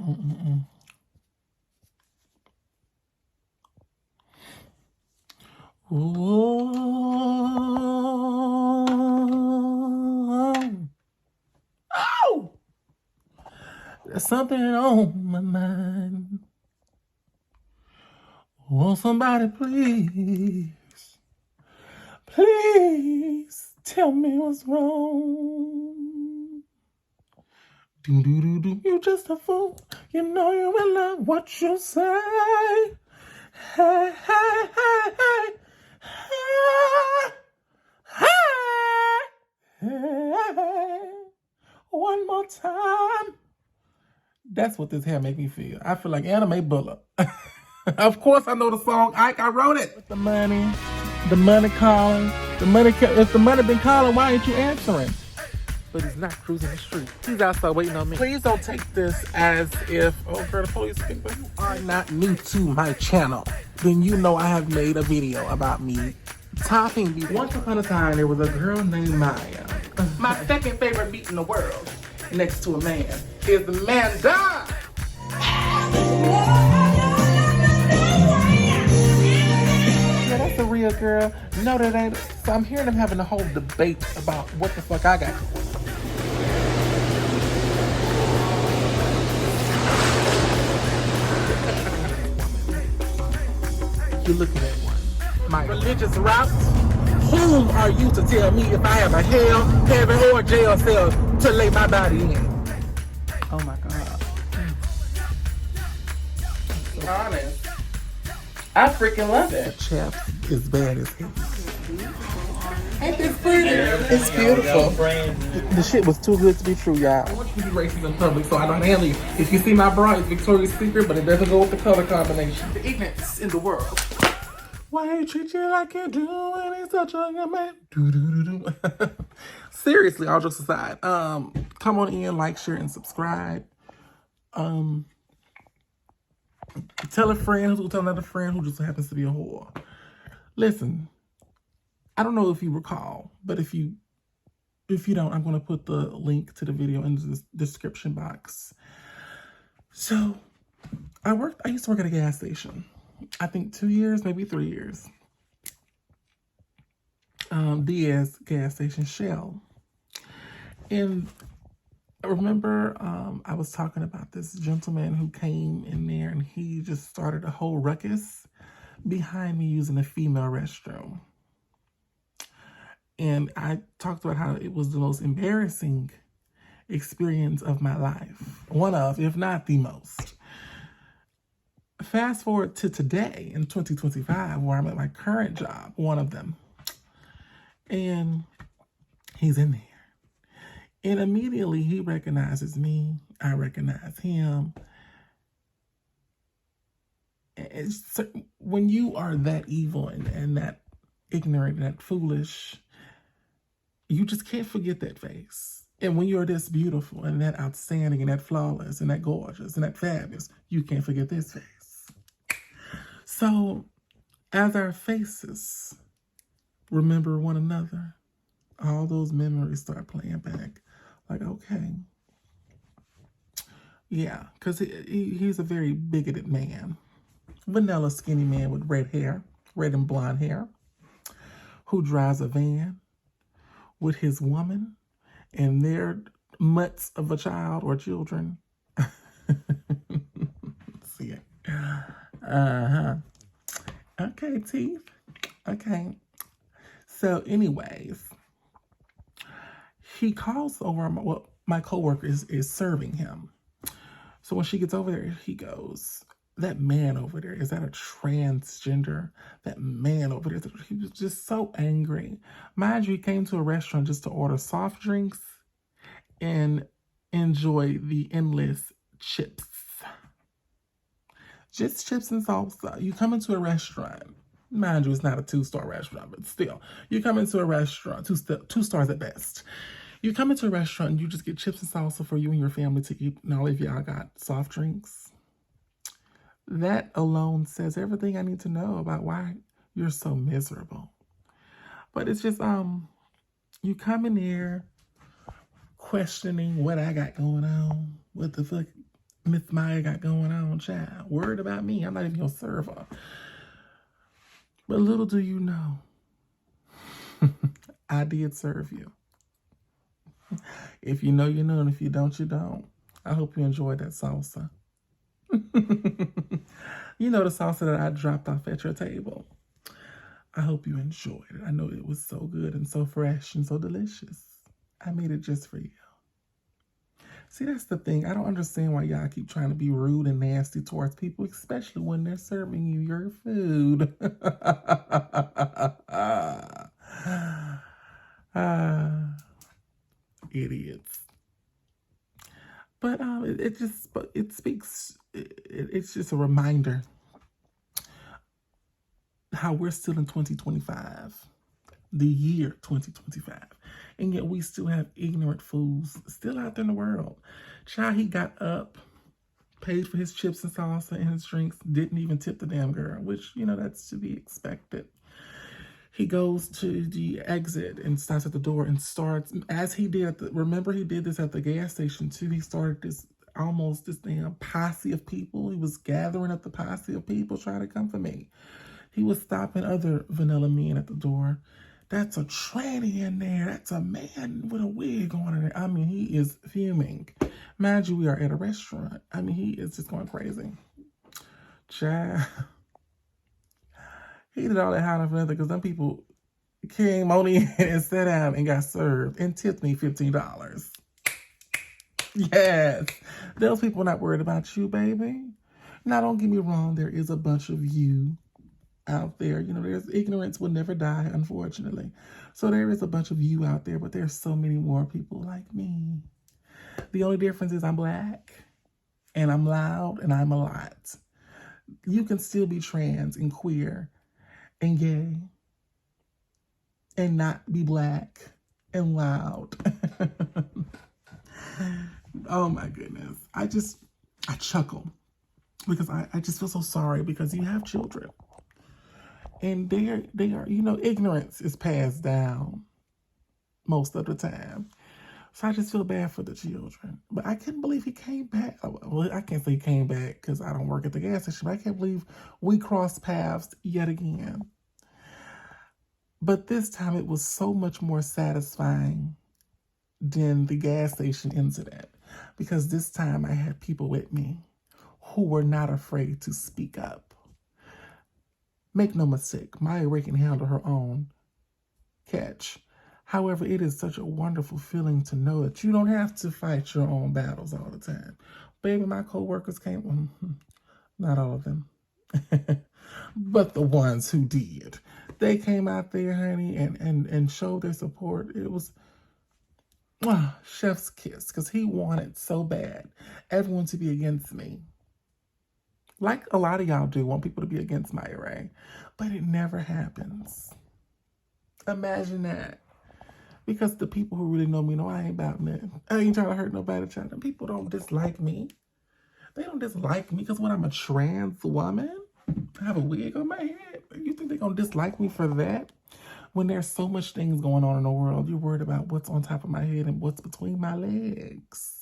Oh! There's something on my mind. Oh, somebody please, please tell me what's wrong. You just a fool. You know you will love what you say. Hey, hey, hey, hey. Hey, hey, hey. One more time. That's what this hair make me feel. I feel like Anime Bullock. Of course I know the song. I wrote it. With the money calling. If the money been calling, why ain't you answering? But he's not cruising the street. He's outside waiting on me. Please don't take this as if, oh girl, the police think that you are not new to my channel. Then you know I have made a video about me topping me. Once upon a time, there was a girl named Maya. My second favorite beat in the world, next to a man, is the man done. Yeah, that's a real girl. No, that ain't. So I'm hearing them having a whole debate about what the fuck I got. You're looking at one. My religious route. Whom are you to tell me if I have a hell, heaven, or jail cell to lay my body in? Oh my God. So honest. I freaking love it. The chap is bad as hell. Ain't this pretty? It's beautiful. The shit was too good to be true, y'all. I want you to be racist in public, so I know how to handle you. If you see my bra, it's Victoria's Secret, but it doesn't go with the color combination. The ignorance in the world. Why you treat you like you do when he's such a young man? Seriously, all jokes aside. Come on in, like, share, and subscribe. Tell a friend who tell another friend who just happens to be a whore. Listen, I don't know if you recall, but if you don't, I'm going to put the link to the video in the description box. So, I used to work at a gas station. I think 2 years, maybe 3 years. Diaz gas station, Shell. And I remember I was talking about this gentleman who came in there and he just started a whole ruckus behind me using a female restroom. And I talked about how it was the most embarrassing experience of my life. One of, if not the most. Fast forward to today in 2025, where I'm at my current job, one of them. And he's in there. And immediately he recognizes me. I recognize him. When you are that evil and that ignorant and that foolish, you just can't forget that face. And when you're this beautiful and that outstanding and that flawless and that gorgeous and that fabulous, you can't forget this face. So, as our faces remember one another, all those memories start playing back. Like, okay. Yeah, because he's a very bigoted man. Vanilla skinny man with red hair, red and blonde hair, who drives a van with his woman and their mutts of a child or children. See it. Okay, teeth. Okay. So, anyways, he calls over. My coworker is serving him. So when she gets over there, he goes, "That man over there, is that a transgender? That man over there." He was just so angry. Mind you, he came to a restaurant just to order soft drinks and enjoy the endless chips. Just chips and salsa. You come into a restaurant. Mind you, it's not a 2-star restaurant, but still. You come into a restaurant, 2 stars at best. You come into a restaurant and you just get chips and salsa for you and your family to eat, and all of y'all got soft drinks. That alone says everything I need to know about why you're so miserable. But it's just, you come in here questioning what I got going on. What the fuck? Miss Maya got going on, child. Worried about me. I'm not even your server. But little do you know, I did serve you. If you know, you know, and if you don't, you don't. I hope you enjoyed that salsa. You know, the salsa that I dropped off at your table. I hope you enjoyed it. I know it was so good and so fresh and so delicious. I made it just for you. See, that's the thing. I don't understand why y'all keep trying to be rude and nasty towards people, especially when they're serving you your food. Idiots. But it's just a reminder how we're still in 2025, the year 2025, and yet we still have ignorant fools still out there in the world. Child, he got up, paid for his chips and salsa and his drinks, didn't even tip the damn girl, which, you know, that's to be expected. He goes to the exit and stops at the door and starts, as he did, remember he did this at the gas station too, he started this damn posse of people. He was gathering up the posse of people trying to come for me. He was stopping other vanilla men at the door. That's a tranny in there. That's a man with a wig on in there. I mean, he is fuming. Mind you, we are at a restaurant. I mean, he is just going crazy. Child. He did all that hiding for nothing because them people came on in and sat down and got served and tipped me $15. Yes. Those people are not worried about you, baby. Now, don't get me wrong. There is a bunch of you out there. You know, there's ignorance will never die, unfortunately. So there is a bunch of you out there, but there's so many more people like me. The only difference is I'm black and I'm loud and I'm a lot. You can still be trans and queer and gay and not be black and loud. Oh my goodness. I chuckle because I just feel so sorry because you have children. And they are, you know, ignorance is passed down most of the time. So I just feel bad for the children. But I can't believe he came back. Well, I can't say he came back because I don't work at the gas station. But I can't believe we crossed paths yet again. But this time it was so much more satisfying than the gas station incident. Because this time I had people with me who were not afraid to speak up. Make no mistake, MyaRay can handle her own catch. However, it is such a wonderful feeling to know that you don't have to fight your own battles all the time. Baby, my co-workers came, not all of them, but the ones who did. They came out there, honey, and showed their support. It was chef's kiss, because he wanted so bad everyone to be against me. Like a lot of y'all do, want people to be against MyaRay, but it never happens. Imagine that. Because the people who really know me know I ain't about nothing. I ain't trying to hurt nobody, child. People don't dislike me. They don't dislike me because when I'm a trans woman, I have a wig on my head. You think they're going to dislike me for that? When there's so much things going on in the world, you're worried about what's on top of my head and what's between my legs.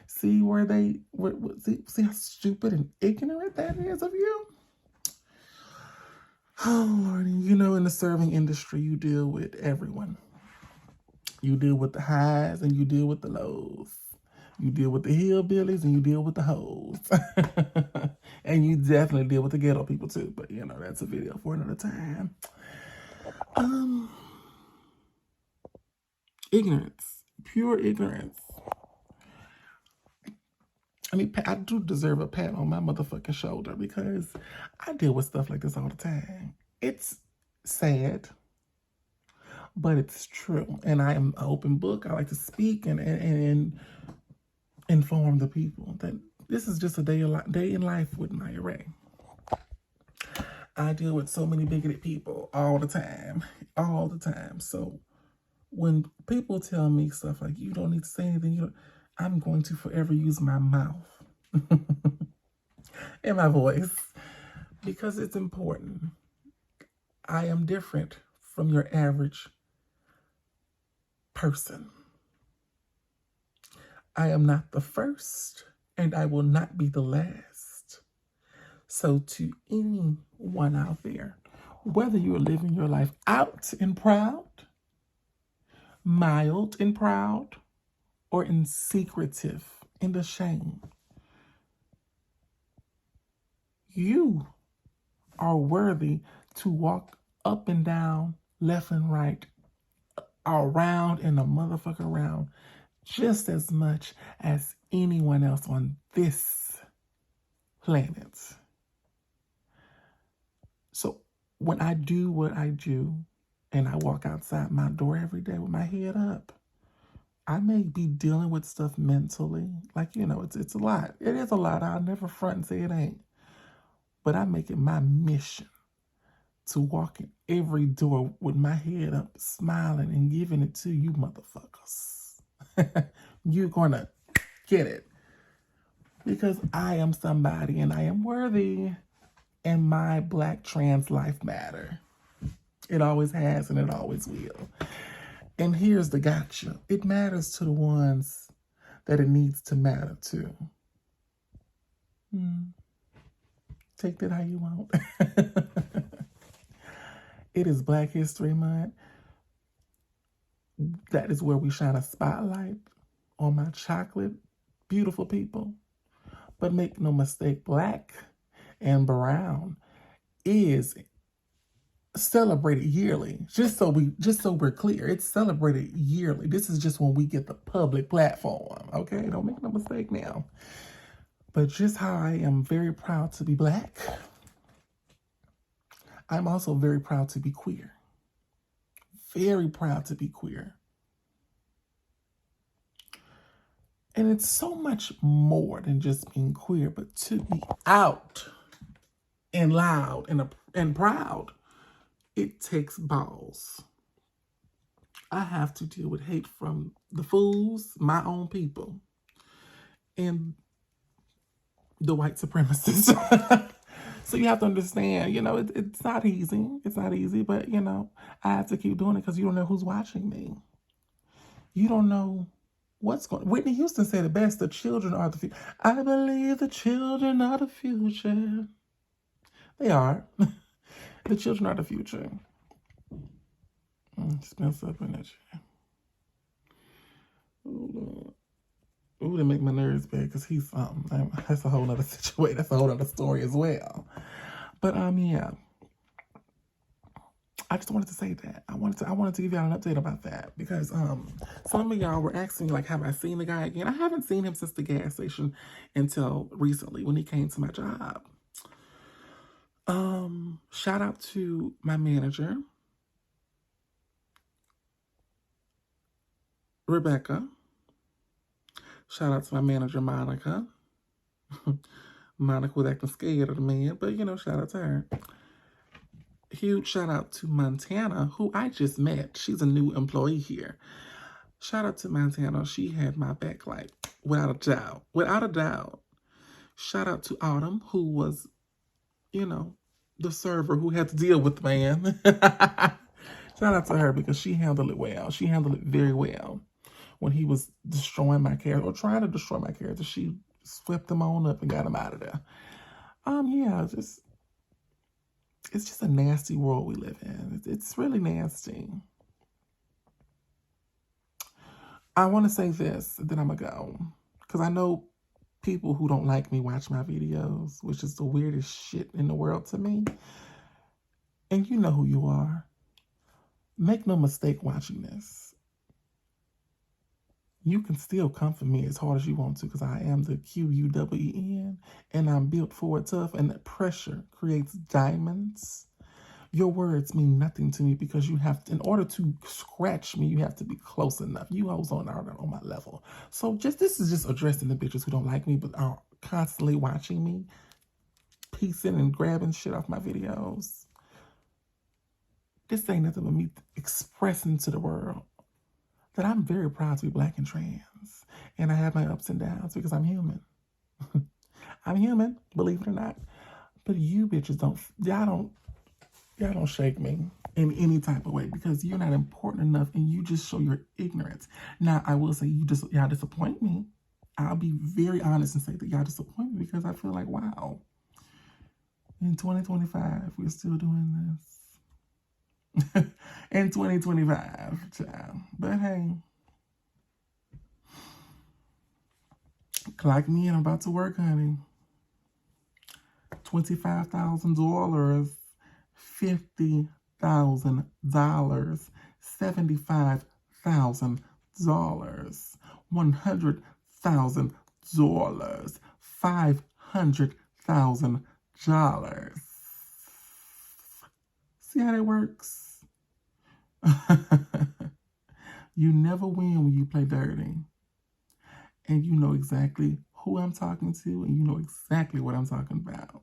See see how stupid and ignorant that is of you? Oh, Lordy. You know, in the serving industry, you deal with everyone. You deal with the highs and you deal with the lows. You deal with the hillbillies and you deal with the hoes. And you definitely deal with the ghetto people too. But, you know, that's a video for another time. Ignorance. Pure ignorance. I mean, I do deserve a pat on my motherfucking shoulder because I deal with stuff like this all the time. It's sad, but it's true. And I am an open book. I like to speak and inform the people that this is just a day in life with MyaRay. I deal with so many bigoted people all the time. All the time. So when people tell me stuff like, you don't need to say anything, I'm going to forever use my mouth and my voice because it's important. I am different from your average person. I am not the first and I will not be the last. So to anyone out there, whether you're living your life out and proud, mild and proud, or in secretive, in the shame, you are worthy to walk up and down, left and right, around and a motherfucker around, just as much as anyone else on this planet. So when I do what I do and I walk outside my door every day with my head up, I may be dealing with stuff mentally. Like, you know, it's a lot. It is a lot. I'll never front and say it ain't. But I make it my mission to walk in every door with my head up, smiling and giving it to you motherfuckers. You're gonna get it. Because I am somebody and I am worthy. And my Black trans life matter. It always has and it always will. And here's the gotcha. It matters to the ones that it needs to matter to. Take that how you want. It is Black History Month. That is where we shine a spotlight on my chocolate, beautiful people. But make no mistake, Black and brown is celebrated yearly. Just so we're clear, it's celebrated yearly. This is just when we get the public platform. Okay, don't make no mistake now. But just how I am very proud to be Black, I'm also very proud to be queer. Very proud to be queer. And it's so much more than just being queer, but to be out and loud and proud. It takes balls. I have to deal with hate from the fools, my own people, and the white supremacists. So you have to understand, you know, it's not easy. It's not easy, but, you know, I have to keep doing it because you don't know who's watching me. You don't know what's going on. Whitney Houston said it best, the children are the future. I believe the children are the future. They are. The children are the future. Just mess up in that shit. Ooh, they make my nerves bad because he's that's a whole other situation. That's a whole other story as well. But yeah, I just wanted to say that. I wanted to give y'all an update about that because some of y'all were asking like, have I seen the guy again? I haven't seen him since the gas station until recently when he came to my job. Shout out to my manager, Rebecca. Shout out to my manager, Monica. Monica was acting scared of the man, but you know, shout out to her. Huge shout out to Montana, who I just met. She's a new employee here. Shout out to Montana. She had my back, like, without a doubt. Without a doubt. Shout out to Autumn, who was, you know, the server who had to deal with the man. Shout out to her because she handled it well. She handled it very well. When he was destroying my character or trying to destroy my character, she swept him on up and got him out of there. Yeah, it's just a nasty world we live in. It's really nasty. I want to say this, then I'm going to go. Because I know people who don't like me watch my videos, which is the weirdest shit in the world to me. And you know who you are. Make no mistake watching this. You can still come for me as hard as you want to because I am the QUEEN and I'm built for it tough and that pressure creates diamonds. Your words mean nothing to me because you have to, in order to scratch me, you have to be close enough. You hoes aren't on my level. So this is just addressing the bitches who don't like me but are constantly watching me, piecing and grabbing shit off my videos. This ain't nothing but me expressing to the world that I'm very proud to be Black and trans. And I have my ups and downs because I'm human. I'm human, believe it or not. But you bitches y'all don't shake me in any type of way because you're not important enough and you just show your ignorance. Now, I will say y'all disappoint me. I'll be very honest and say that y'all disappointed because I feel like, wow, in 2025, we're still doing this. In 2025, child. But hey, clock me in, I'm about to work, honey. $25,000, $50,000, $75,000, $100,000, $500,000. See how that works? You never win when you play dirty. And you know exactly who I'm talking to, and you know exactly what I'm talking about.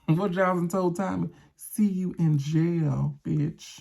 What y'all told Tommy? See you in jail, bitch.